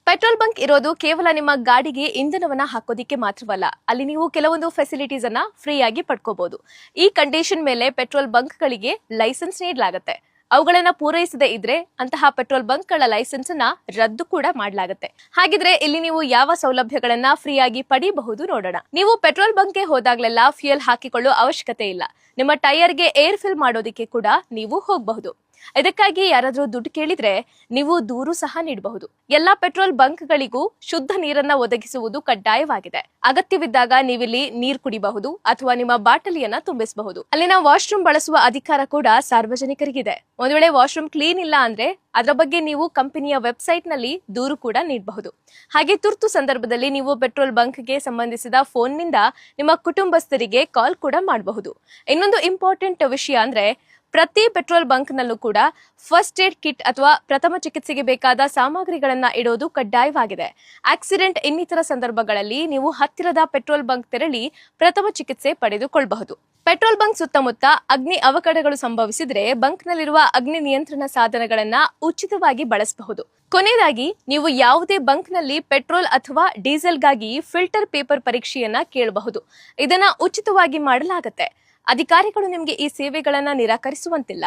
Petrol bunk ಇರೋದು ಕೇವಲ ನಿಮ್ಮ ಗಾಡಿಗೆ ಇಂಧನವನ್ನ ಹಾಕೋದಿಕ್ಕೆ ಮಾತ್ರವಲ್ಲ, ಅಲ್ಲಿ ನೀವು ಕೆಲವೊಂದು ಫೆಸಿಲಿಟೀಸ್ ಅನ್ನ ಫ್ರೀ ಆಗಿ ಪಡ್ಕೋಬಹುದು. ಈ ಕಂಡೀಷನ್ ಮೇಲೆ ಪೆಟ್ರೋಲ್ ಬಂಕ್ಗಳಿಗೆ ಲೈಸೆನ್ಸ್ ನೀಡಲಾಗುತ್ತೆ. ಅವುಗಳನ್ನ ಪೂರೈಸದೇ ಇದ್ರೆ ಅಂತಹ ಪೆಟ್ರೋಲ್ ಬಂಕ್ಗಳ ಲೈಸೆನ್ಸ್ ಅನ್ನ ರದ್ದು ಕೂಡ ಮಾಡಲಾಗುತ್ತೆ. ಹಾಗಿದ್ರೆ ಇಲ್ಲಿ ನೀವು ಯಾವ ಸೌಲಭ್ಯಗಳನ್ನ ಫ್ರೀ ಆಗಿ ಪಡೆಯಬಹುದು ನೋಡೋಣ. ನೀವು ಪೆಟ್ರೋಲ್ ಬಂಕ್ಗೆ ಹೋದಾಗ್ಲೆಲ್ಲ ಫ್ಯೂಯಲ್ ಹಾಕಿಕೊಳ್ಳೋ ಅವಶ್ಯಕತೆ ಇಲ್ಲ. ನಿಮ್ಮ ಟೈರ್ಗೆ ಏರ್ ಫಿಲ್ ಮಾಡೋದಿಕ್ಕೆ ಕೂಡ ನೀವು ಹೋಗಬಹುದು. ಇದಕ್ಕಾಗಿ ಯಾರಾದ್ರೂ ದುಡ್ಡು ಕೇಳಿದ್ರೆ ನೀವು ದೂರು ಸಹ ನೀಡಬಹುದು. ಎಲ್ಲಾ ಪೆಟ್ರೋಲ್ ಬಂಕ್ಗಳಿಗೂ ಶುದ್ಧ ನೀರನ್ನ ಒದಗಿಸುವುದು ಕಡ್ಡಾಯವಾಗಿದೆ. ಅಗತ್ಯವಿದ್ದಾಗ ನೀವಿಲ್ಲಿ ನೀರು ಕುಡಿಬಹುದು ಅಥವಾ ನಿಮ್ಮ ಬಾಟಲಿಯನ್ನ ತುಂಬಿಸಬಹುದು. ಅಲ್ಲಿನ ವಾಶ್ರೂಮ್ ಬಳಸುವ ಅಧಿಕಾರ ಕೂಡ ಸಾರ್ವಜನಿಕರಿಗಿದೆ. ಒಂದು ವೇಳೆ ವಾಶ್ರೂಮ್ ಕ್ಲೀನ್ ಇಲ್ಲ ಅಂದ್ರೆ ಅದರ ಬಗ್ಗೆ ನೀವು ಕಂಪನಿಯ ವೆಬ್ಸೈಟ್ ನಲ್ಲಿ ದೂರು ಕೂಡ ನೀಡಬಹುದು. ಹಾಗೆ ತುರ್ತು ಸಂದರ್ಭದಲ್ಲಿ ನೀವು ಪೆಟ್ರೋಲ್ ಬಂಕ್ಗೆ ಸಂಬಂಧಿಸಿದ ಫೋನ್ನಿಂದ ನಿಮ್ಮ ಕುಟುಂಬಸ್ಥರಿಗೆ ಕಾಲ್ ಕೂಡ ಮಾಡಬಹುದು. ಇನ್ನೊಂದು ಇಂಪಾರ್ಟೆಂಟ್ ವಿಷಯ ಅಂದ್ರೆ ಪ್ರತಿ ಪೆಟ್ರೋಲ್ ಬಂಕ್ನಲ್ಲೂ ಕೂಡ ಫಸ್ಟ್ ಏಡ್ ಕಿಟ್ ಅಥವಾ ಪ್ರಥಮ ಚಿಕಿತ್ಸೆಗೆ ಬೇಕಾದ ಸಾಮಗ್ರಿಗಳನ್ನ ಇಡೋದು ಕಡ್ಡಾಯವಾಗಿದೆ. ಆಕ್ಸಿಡೆಂಟ್ ಇನ್ನಿತರ ಸಂದರ್ಭಗಳಲ್ಲಿ ನೀವು ಹತ್ತಿರದ ಪೆಟ್ರೋಲ್ ಬಂಕ್ ತೆರಳಿ ಪ್ರಥಮ ಚಿಕಿತ್ಸೆ ಪಡೆದುಕೊಳ್ಳಬಹುದು. ಪೆಟ್ರೋಲ್ ಬಂಕ್ ಸುತ್ತಮುತ್ತ ಅಗ್ನಿ ಅವಘಡಗಳು ಸಂಭವಿಸಿದ್ರೆ ಬಂಕ್ನಲ್ಲಿರುವ ಅಗ್ನಿ ನಿಯಂತ್ರಣ ಸಾಧನಗಳನ್ನ ಉಚಿತವಾಗಿ ಬಳಸಬಹುದು. ಕೊನೆಯದಾಗಿ ನೀವು ಯಾವುದೇ ಬಂಕ್ನಲ್ಲಿ ಪೆಟ್ರೋಲ್ ಅಥವಾ ಡೀಸೆಲ್ಗಾಗಿ ಫಿಲ್ಟರ್ ಪೇಪರ್ ಪರೀಕ್ಷೆಯನ್ನ ಕೇಳಬಹುದು. ಇದನ್ನ ಉಚಿತವಾಗಿ ಮಾಡಲಾಗುತ್ತೆ. ಅಧಿಕಾರಿಗಳು ನಿಮಗೆ ಈ ಸೇವೆಗಳನ್ನ ನಿರಾಕರಿಸುವಂತಿಲ್ಲ.